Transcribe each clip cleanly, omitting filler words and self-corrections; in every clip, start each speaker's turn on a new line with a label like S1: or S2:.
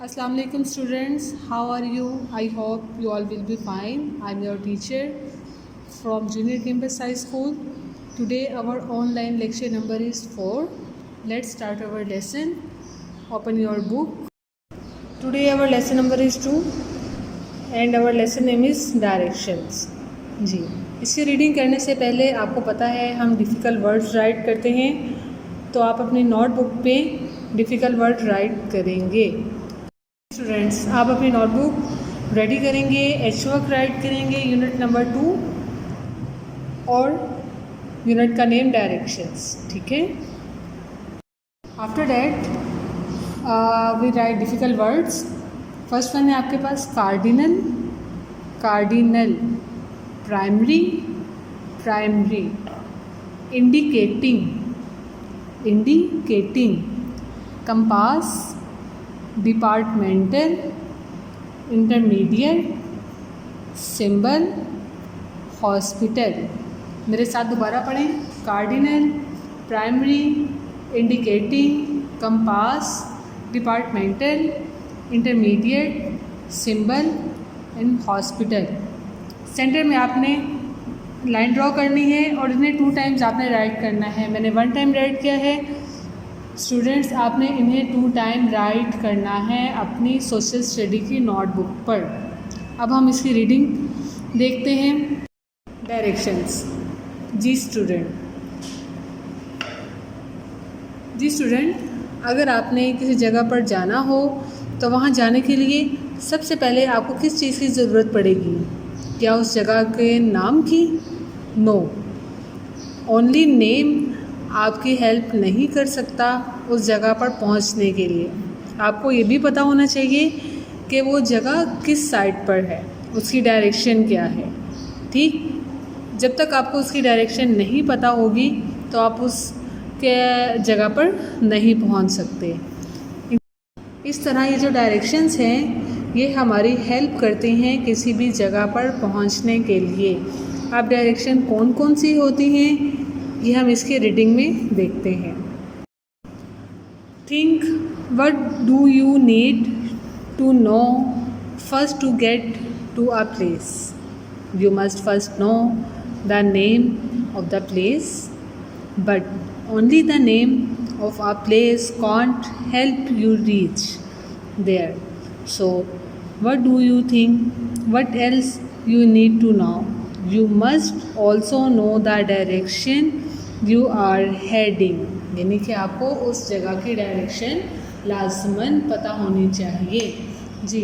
S1: Assalamu alaikum students, how are you? I hope you all will be fine. I'm your teacher from Junior Campus High School. Today our online lecture number is 4. Let's start our lesson. Open your book. Today our lesson number is 2 and our lesson name is Directions. जी, इसकी reading करने से पहले आपको पता है हम difficult words right करते हैं, तो आप अपनी नोटबुक पे डिफ़िकल्ट वर्ड राइट करेंगे। स्टूडेंट्स, आप अपनी नोटबुक रेडी करेंगे, एच वर्क राइट करेंगे यूनिट नंबर 2 और यूनिट का नेम डायरेक्शंस, ठीक है। After that we write difficult words. First one है आपके पास cardinal, cardinal, primary, primary, indicating, indicating, compass, departmental, intermediate, symbol, hospital. मेरे साथ दोबारा पढ़ें। Cardinal, primary, indicating, compass, departmental, intermediate, symbol and hospital. Center में आपने लाइन ड्रॉ करनी है और इन्हें 2 टाइम्स आपने राइट करना है। मैंने 1 टाइम राइट किया है। स्टूडेंट्स, आपने इन्हें 2 टाइम राइट करना है अपनी सोशल स्टडी की नोटबुक पर। अब हम इसकी रीडिंग देखते हैं। डायरेक्शंस। जी स्टूडेंट, अगर आपने किसी जगह पर जाना हो तो वहाँ जाने के लिए सबसे पहले आपको किस चीज़ की ज़रूरत पड़ेगी? क्या उस जगह के नाम की? नो, ओनली नेम आपकी हेल्प नहीं कर सकता उस जगह पर पहुंचने के लिए। आपको ये भी पता होना चाहिए कि वो जगह किस साइड पर है, उसकी डायरेक्शन क्या है, ठीक। जब तक आपको उसकी डायरेक्शन नहीं पता होगी तो आप उस के जगह पर नहीं पहुंच सकते। इस तरह ये जो डायरेक्शंस हैं ये हमारी हेल्प करते हैं किसी भी जगह पर पहुंचने के लिए। अब डायरेक्शन कौन कौन सी होती हैं ये हम इसके रीडिंग में देखते हैं। Think what do you need to know first to get to a place. You must first know the name of the place, but only the name of a place can't help you reach there. So what do you think? What else you need to know? You must also know the direction you are heading. यानी कि आपको उस जगह की direction लाजमन पता होनी चाहिए। जी,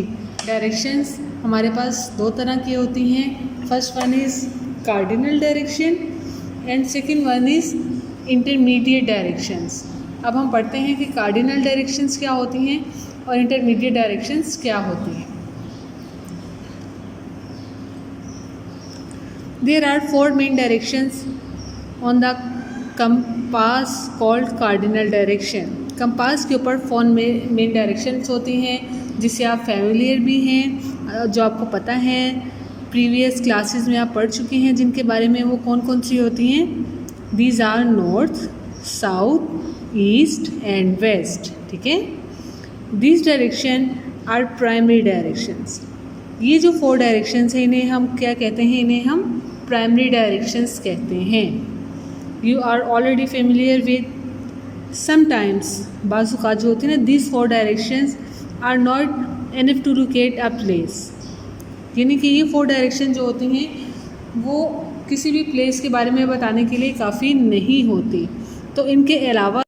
S1: directions हमारे पास 2 तरह की होती हैं। First one is cardinal direction and second one is intermediate directions. अब हम पढ़ते हैं कि कार्डिनल डायरेक्शंस क्या होती हैं और इंटरमीडिएट डायरेक्शंस क्या होती हैं। There are 4 main directions on the compass called cardinal direction. Compass के ऊपर 4 मेन डायरेक्शंस होती हैं जिससे आप फैमिलियर भी हैं, जो आपको पता है, प्रीवियस क्लासेस में आप पढ़ चुके हैं जिनके बारे में। वो कौन कौन सी होती हैं? These are north, south, east and west, ठीक है। This direction are primary directions. ये जो 4 डायरेक्शंस हैं इन्हें हम क्या कहते हैं? इन्हें हम प्राइमरी डायरेक्शंस कहते हैं। You are already familiar with sometimes बाज़ जो होती है ना, this 4 directions are not enough to locate a place. यानी कि ये 4 डायरेक्शन जो होती हैं वो किसी भी प्लेस के बारे में बताने के लिए काफ़ी नहीं होती। तो इनके अलावा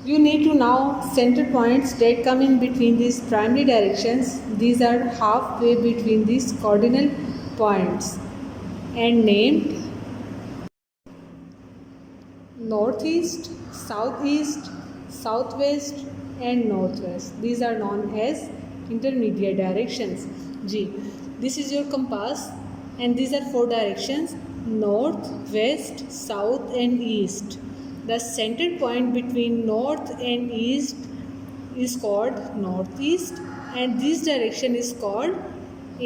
S1: you need to know center points that come in between these primary directions. These are halfway between these cardinal points and named northeast, southeast, southwest and northwest. These are known as intermediate directions. G, this is your compass and these are 4 directions: north, west, south and east. The center point between north and east is called northeast and this direction is called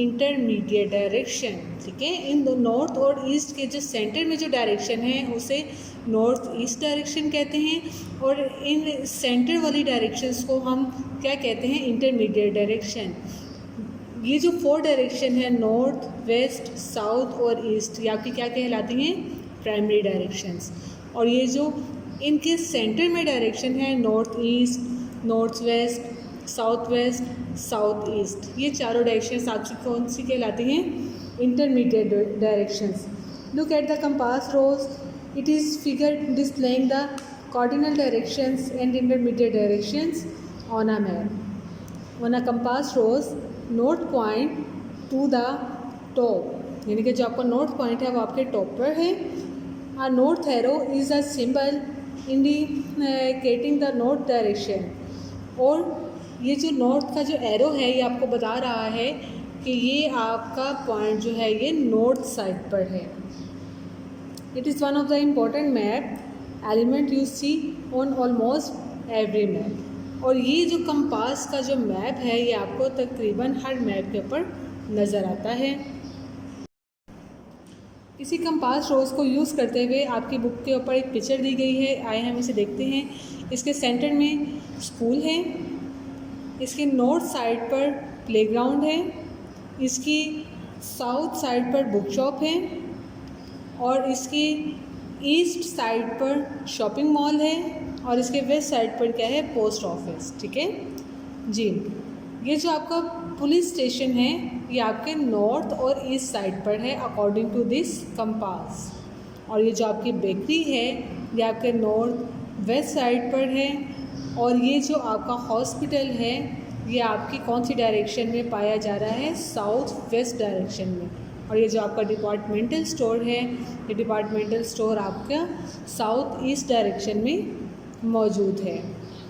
S1: intermediate direction, ठीक है। इन दो north और east के जो centre में जो direction है उसे नॉर्थ ईस्ट डायरेक्शन कहते हैं, और इन सेंटर वाली डायरेक्शंस को हम क्या कहते हैं, इंटरमीडिएट डायरेक्शन। ये जो 4 डायरेक्शन है नॉर्थ, वेस्ट, साउथ और ईस्ट, ये आपकी क्या कहलाती हैं, प्राइमरी डायरेक्शंस। और ये जो इनके सेंटर में डायरेक्शन है north east, north west, south west, south east, ये चारों डायरेक्शंस आपकी कौन सी कहलाती हैं, intermediate directions. Look at the compass rose, it is figure displaying the cardinal directions and intermediate directions on a map. On a compass rose, note point two the top, यानी कि जो आपका नोट पॉइंट है वो आपके top पर है। A north arrow is a symbol indicating the north direction. और ये जो नॉर्थ का जो एरो है ये आपको बता रहा है कि ये आपका पॉइंट जो है ये नॉर्थ साइड पर है। It is one of the important map element you see on almost every map. और ये जो कंपास का जो मैप है ये आपको तकरीबन हर मैप के ऊपर नज़र आता है। इसी कंपास रोज को यूज़ करते हुए आपकी बुक के ऊपर एक पिक्चर दी गई है, आए हम इसे देखते हैं। इसके सेंटर में स्कूल है, इसके नॉर्थ साइड पर प्लेग्राउंड है, इसकी साउथ साइड पर बुक शॉप है, और इसकी ईस्ट साइड पर शॉपिंग मॉल है, और इसके वेस्ट साइड पर क्या है, पोस्ट ऑफिस। ठीक है जी। ये जो आपका पुलिस स्टेशन है ये आपके नॉर्थ और ईस्ट साइड पर है अकॉर्डिंग टू दिस कंपास। और ये जो आपकी बेकरी है ये आपके नॉर्थ वेस्ट साइड पर है। और ये जो आपका हॉस्पिटल है ये आपकी कौन सी डायरेक्शन में पाया जा रहा है, साउथ वेस्ट डायरेक्शन में। और ये जो आपका डिपार्टमेंटल स्टोर है ये डिपार्टमेंटल स्टोर आपका साउथ ईस्ट डायरेक्शन में मौजूद है।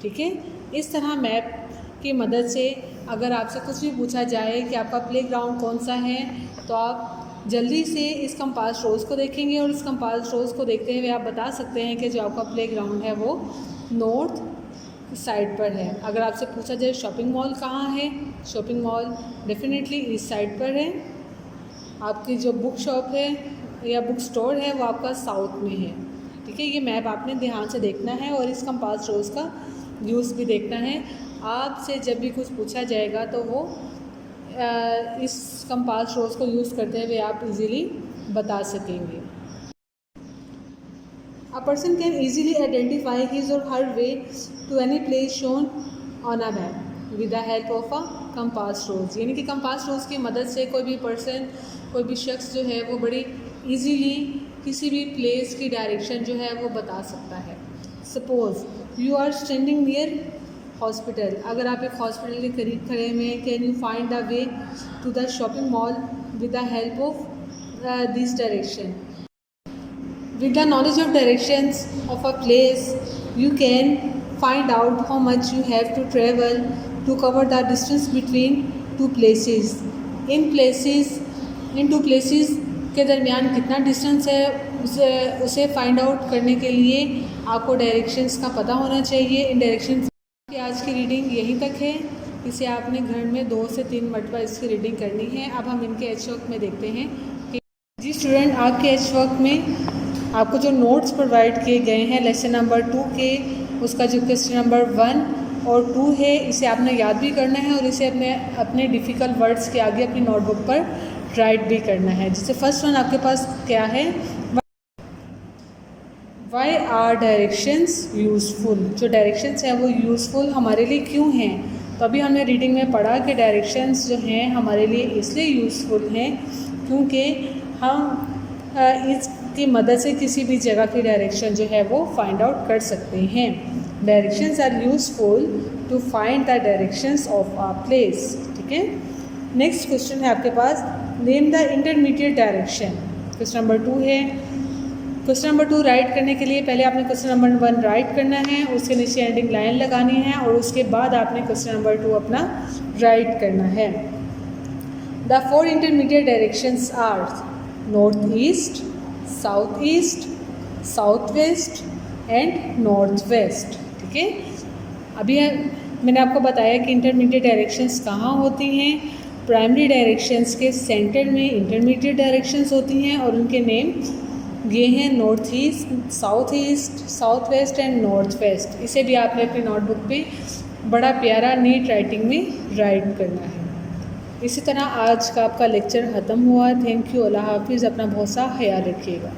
S1: ठीक है, इस तरह मैप की मदद से अगर आपसे कुछ भी पूछा जाए कि आपका प्लेग्राउंड कौन सा है तो आप जल्दी से इस कंपास रोज को देखेंगे, और इस कंपास रोज को देखते हुए आप बता सकते हैं कि जो आपका प्लेग्राउंड है वो नॉर्थ साइड पर है। अगर आपसे पूछा जाए शॉपिंग मॉल कहाँ है, shopping mall definitely east side पर है। आपकी जो बुक शॉप है या बुक स्टोर है वो आपका साउथ में है। ठीक है, ये मैप आपने ध्यान से देखना है और इस कंपास रोज का यूज़ भी देखना है। आपसे जब भी कुछ पूछा जाएगा तो वो इस कंपास रोज को यूज़ करते हुए आप इजीली बता सकेंगे। A person can easily identify his or her way to any place shown on a map with the help of a compass rose. यानी कि कंपास रोज की मदद से कोई भी पर्सन, कोई भी शख्स जो है वो बड़ी इजीली किसी भी प्लेस की डायरेक्शन जो है वो बता सकता है। Suppose you are standing near hospital, अगर आप एक हॉस्पिटल के करीब खड़े हुए हैं, can you find the way to the shopping mall with the help of this direction. With the knowledge of directions of a place, you can find out how much you have to travel to cover the distance between two places. In two places के दरमियान कितना distance है उसे find out करने के लिए आपको directions का पता होना चाहिए। इन डायरेक्शंस की आज की रीडिंग यहीं तक है। इसे आपने घर में 2 से 3 मरतबा इसकी रीडिंग करनी है। अब हम इनके एच वर्क में देखते हैं कि जी स्टूडेंट, आपके एच वर्क में आपको जो नोट्स प्रोवाइड किए गए हैं लेसन नंबर 2 के, उसका जो क्वेश्चन नंबर 1 और 2 है इसे आपने याद भी करना है और इसे अपने डिफ़िकल्ट वर्ड्स के आगे अपनी नोटबुक पर राइट भी करना है। जैसे फर्स्ट वन आपके पास क्या है, वाई आर डायरेक्शंस यूज़फुल। जो डायरेक्शंस हैं वो यूज़फुल हमारे लिए क्यों हैं। तो अभी हमने रीडिंग में पढ़ा कि डायरेक्शंस जो हैं हमारे लिए इसलिए यूज़फुल हैं क्योंकि हम इसकी मदद से किसी भी जगह की डायरेक्शन जो है वो फाइंड आउट कर सकते हैं। Directions are useful to find the directions of a place. ठीक है, नेक्स्ट क्वेश्चन है आपके पास, name the intermediate direction. Question number 2 है। क्वेश्चन नंबर 2 राइट करने के लिए पहले आपने क्वेश्चन नंबर 1 राइट करना है, उसके नीचे एंडिंग लाइन लगानी है और उसके बाद आपने क्वेश्चन नंबर 2 अपना राइट करना है। The 4 intermediate directions are north east, south east, south west and north west. ठीक है, अभी मैंने आपको बताया कि इंटरमीडिएट डायरेक्शंस कहाँ होती हैं। प्राइमरी डायरेक्शंस के सेंटर में इंटरमीडिएट डायरेक्शंस होती हैं और उनके नेम ये हैं north east, south west and north waste. इसे भी आपने अपनी नोटबुक पे बड़ा प्यारा नीट राइटिंग में राइट करना है। इसी तरह आज का आपका लेक्चर ख़त्म हुआ। थैंक यू, अल्लाह हाफिज़। अपना बहुत सा ख्याल रखिएगा।